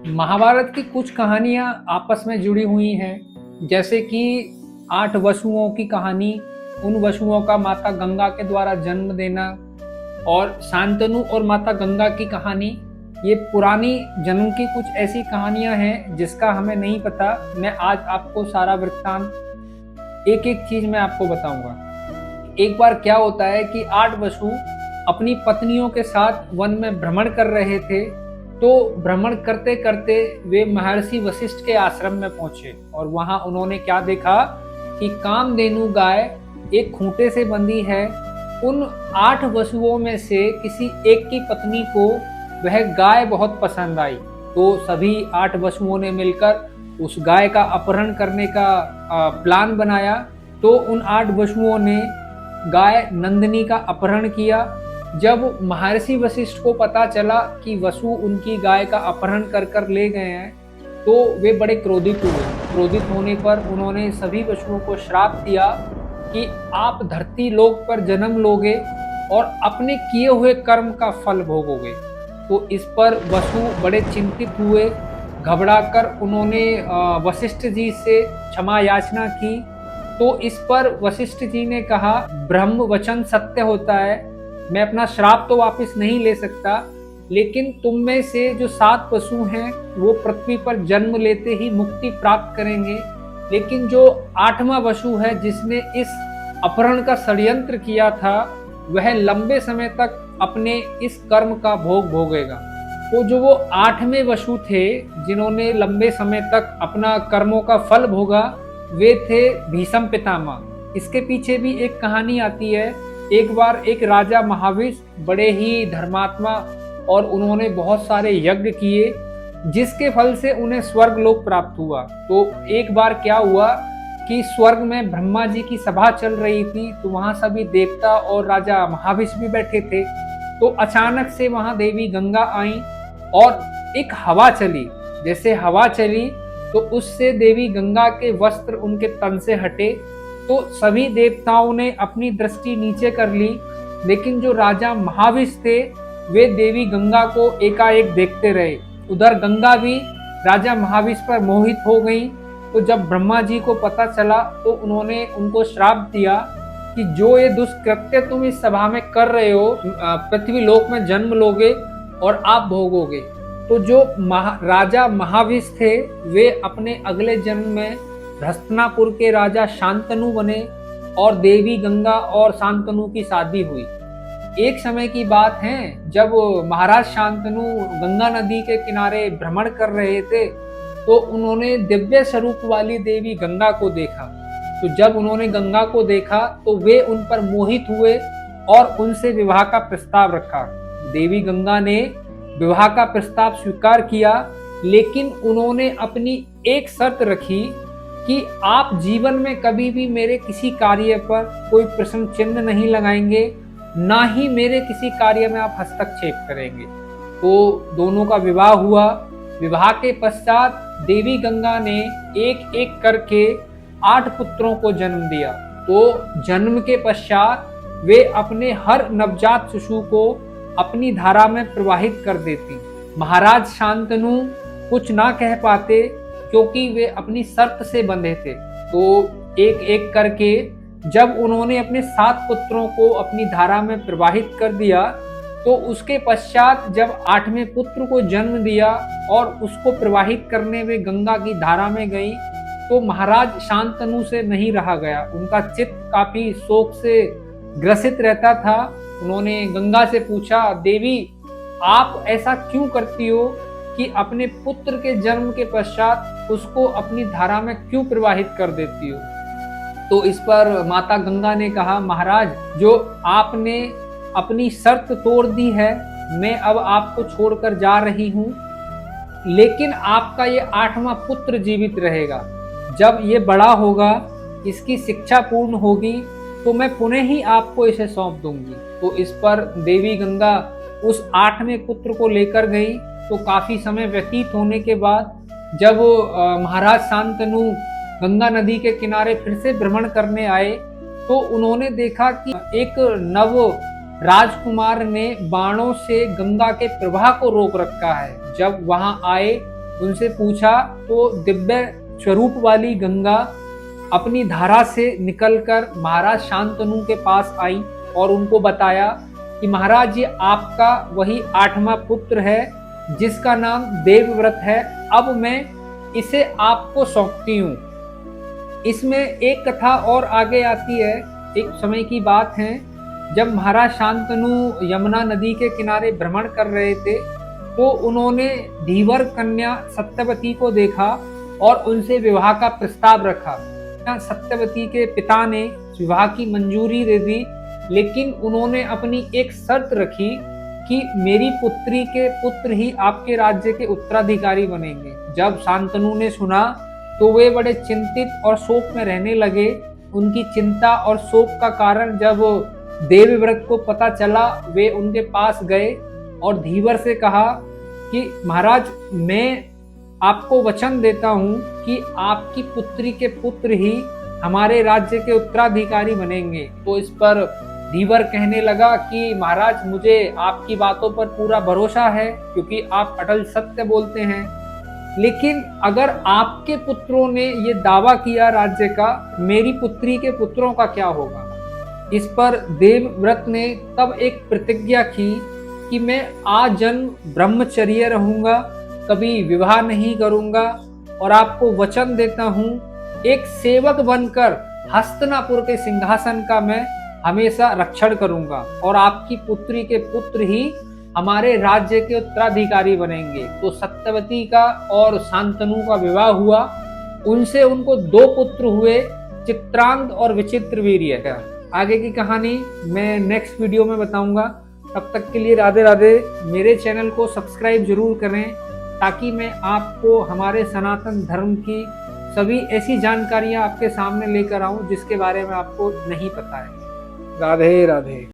महाभारत की कुछ कहानियां आपस में जुड़ी हुई हैं, जैसे कि 8 वसुओं की कहानी, उन वसुओं का माता गंगा के द्वारा जन्म देना, और शांतनु और माता गंगा की कहानी। ये पुरानी जन्म की कुछ ऐसी कहानियां हैं जिसका हमें नहीं पता। मैं आज आपको सारा वृत्तांत एक एक चीज मैं आपको बताऊंगा। एक बार क्या होता है कि 8 वसु अपनी पत्नियों के साथ वन में भ्रमण कर रहे थे। तो भ्रमण करते करते वे महर्षि वशिष्ठ के आश्रम में पहुंचे और वहां उन्होंने क्या देखा कि कामधेनु गाय एक खूंटे से बंधी है। उन 8 वसुओं में से किसी एक की पत्नी को वह गाय बहुत पसंद आई। तो सभी 8 वसुओं ने मिलकर उस गाय का अपहरण करने का प्लान बनाया। तो उन 8 वसुओं ने गाय नंदिनी का अपहरण किया। जब महर्षि वशिष्ठ को पता चला कि वसु उनकी गाय का अपहरण कर कर ले गए हैं, तो वे बड़े क्रोधित हुए। क्रोधित होने पर उन्होंने सभी वसुओं को श्राप दिया कि आप धरती लोक पर जन्म लोगे और अपने किए हुए कर्म का फल भोगोगे। तो इस पर वसु बड़े चिंतित हुए। घबराकर उन्होंने वशिष्ठ जी से क्षमा याचना की। तो इस पर वशिष्ठ जी ने कहा, ब्रह्म वचन सत्य होता है, मैं अपना श्राप तो वापस नहीं ले सकता, लेकिन तुम में से जो 7 वसु हैं वो पृथ्वी पर जन्म लेते ही मुक्ति प्राप्त करेंगे, लेकिन जो 8वां वसु है जिसने इस अपहरण का षड्यंत्र किया था, वह लंबे समय तक अपने इस कर्म का भोग भोगेगा। तो जो वो 8वें वसु थे जिन्होंने लंबे समय तक अपना कर्मों का फल भोगा, वे थे भीष्म पितामह। इसके पीछे भी एक कहानी आती है। एक बार एक राजा महावीर बड़े ही धर्मात्मा और उन्होंने बहुत सारे यज्ञ किए, जिसके फल से उन्हें स्वर्ग लोक प्राप्त हुआ। तो एक बार क्या हुआ कि स्वर्ग में ब्रह्मा जी की सभा चल रही थी। तो वहां सभी देवता और राजा महावीर भी बैठे थे। तो अचानक से वहां देवी गंगा आई और एक हवा चली। जैसे हवा चली तो उससे देवी गंगा के वस्त्र उनके तन से हटे। तो सभी देवताओं ने अपनी दृष्टि नीचे कर ली, लेकिन जो राजा महावीर थे वे देवी गंगा को एकाएक देखते रहे। उधर गंगा भी राजा महावीर पर मोहित हो गई। तो जब ब्रह्मा जी को पता चला तो उन्होंने उनको श्राप दिया कि जो ये दुष्कृत्य तुम इस सभा में कर रहे हो, पृथ्वी लोक में जन्म लोगे और आप भोगोगे। तो जो राजा महावीर थे वे अपने अगले जन्म में हस्तिनापुर के राजा शांतनु बने और देवी गंगा और शांतनु की शादी हुई। एक समय की बात है, जब महाराज शांतनु गंगा नदी के किनारे भ्रमण कर रहे थे तो उन्होंने दिव्य स्वरूप वाली देवी गंगा को देखा। तो जब उन्होंने गंगा को देखा तो वे उन पर मोहित हुए और उनसे विवाह का प्रस्ताव रखा। देवी गंगा ने विवाह का प्रस्ताव स्वीकार किया, लेकिन उन्होंने अपनी एक शर्त रखी कि आप जीवन में कभी भी मेरे किसी कार्य पर कोई प्रश्न चिन्ह नहीं लगाएंगे, ना ही मेरे किसी कार्य में आप हस्तक्षेप करेंगे। तो दोनों का विवाह हुआ। विवाह के पश्चात देवी गंगा ने एक एक करके 8 पुत्रों को जन्म दिया। तो जन्म के पश्चात वे अपने हर नवजात शिशु को अपनी धारा में प्रवाहित कर देती। महाराज शांतनु कुछ ना कह पाते क्योंकि वे अपनी शर्त से बंधे थे। तो एक एक करके जब उन्होंने अपने 7 पुत्रों को अपनी धारा में प्रवाहित कर दिया, तो उसके पश्चात जब 8वें पुत्र को जन्म दिया और उसको प्रवाहित करने में गंगा की धारा में गई, तो महाराज शांतनु से नहीं रहा गया। उनका चित्त काफी शोक से ग्रसित रहता था। उन्होंने गंगा से पूछा, देवी आप ऐसा क्यों करती हो कि अपने पुत्र के जन्म के पश्चात उसको अपनी धारा में क्यों प्रवाहित कर देती हो? तो इस पर माता गंगा ने कहा, महाराज जो आपने अपनी शर्त तोड़ दी है, मैं अब आपको छोड़कर जा रही हूँ, लेकिन आपका ये 8वां पुत्र जीवित रहेगा। जब ये बड़ा होगा, इसकी शिक्षा पूर्ण होगी, तो मैं पुनः ही आपको इसे सौंप दूंगी। तो इस पर देवी गंगा उस 8वें पुत्र को लेकर गई। तो काफी समय व्यतीत होने के बाद जब महाराज शांतनु गंगा नदी के किनारे फिर से भ्रमण करने आए, तो उन्होंने देखा कि एक नव राजकुमार ने बाणों से गंगा के प्रवाह को रोक रखा है। जब वहां आए उनसे पूछा तो दिव्य स्वरूप वाली गंगा अपनी धारा से निकलकर महाराज शांतनु के पास आई और उनको बताया कि महाराज, ये आपका वही 8वां पुत्र है जिसका नाम देवव्रत है। अब मैं इसे आपको सौंपती हूँ। इसमें एक कथा और आगे आती है। एक समय की बात है जब महाराज शांतनु यमुना नदी के किनारे भ्रमण कर रहे थे तो उन्होंने धीवर कन्या सत्यवती को देखा और उनसे विवाह का प्रस्ताव रखा। सत्यवती के पिता ने विवाह की मंजूरी दे दी, लेकिन उन्होंने अपनी एक शर्त रखी कि मेरी पुत्री के पुत्र ही आपके राज्य के उत्तराधिकारी बनेंगे। जब शांतनु ने सुना तो वे बड़े चिंतित और शोक में रहने लगे। उनकी चिंता और शोक का कारण जब देवव्रत को पता चला, वे उनके पास गए और धीवर से कहा कि महाराज, मैं आपको वचन देता हूँ कि आपकी पुत्री के पुत्र ही हमारे राज्य के उत्तराधिकारी बनेंगे। तो इस पर धीवर कहने लगा कि महाराज, मुझे आपकी बातों पर पूरा भरोसा है क्योंकि आप अटल सत्य बोलते हैं, लेकिन अगर आपके पुत्रों ने ये दावा किया राज्य का, मेरी पुत्री के पुत्रों का क्या होगा। इस पर देवव्रत ने तब एक प्रतिज्ञा की कि मैं आजन्म ब्रह्मचर्य रहूंगा, कभी विवाह नहीं करूंगा और आपको वचन देता हूँ एक सेवक बनकर हस्तिनापुर के सिंहासन का मैं हमेशा रक्षण करूंगा और आपकी पुत्री के पुत्र ही हमारे राज्य के उत्तराधिकारी बनेंगे। तो सत्यवती का और शांतनु का विवाह हुआ। उनसे उनको 2 पुत्र हुए, चित्रांत और विचित्रवीर्य। आगे की कहानी मैं नेक्स्ट वीडियो में बताऊंगा। तब तक के लिए राधे राधे। मेरे चैनल को सब्सक्राइब जरूर करें ताकि मैं आपको हमारे सनातन धर्म की सभी ऐसी जानकारियां आपके सामने लेकर आऊं जिसके बारे में आपको नहीं पता है। राधे राधे।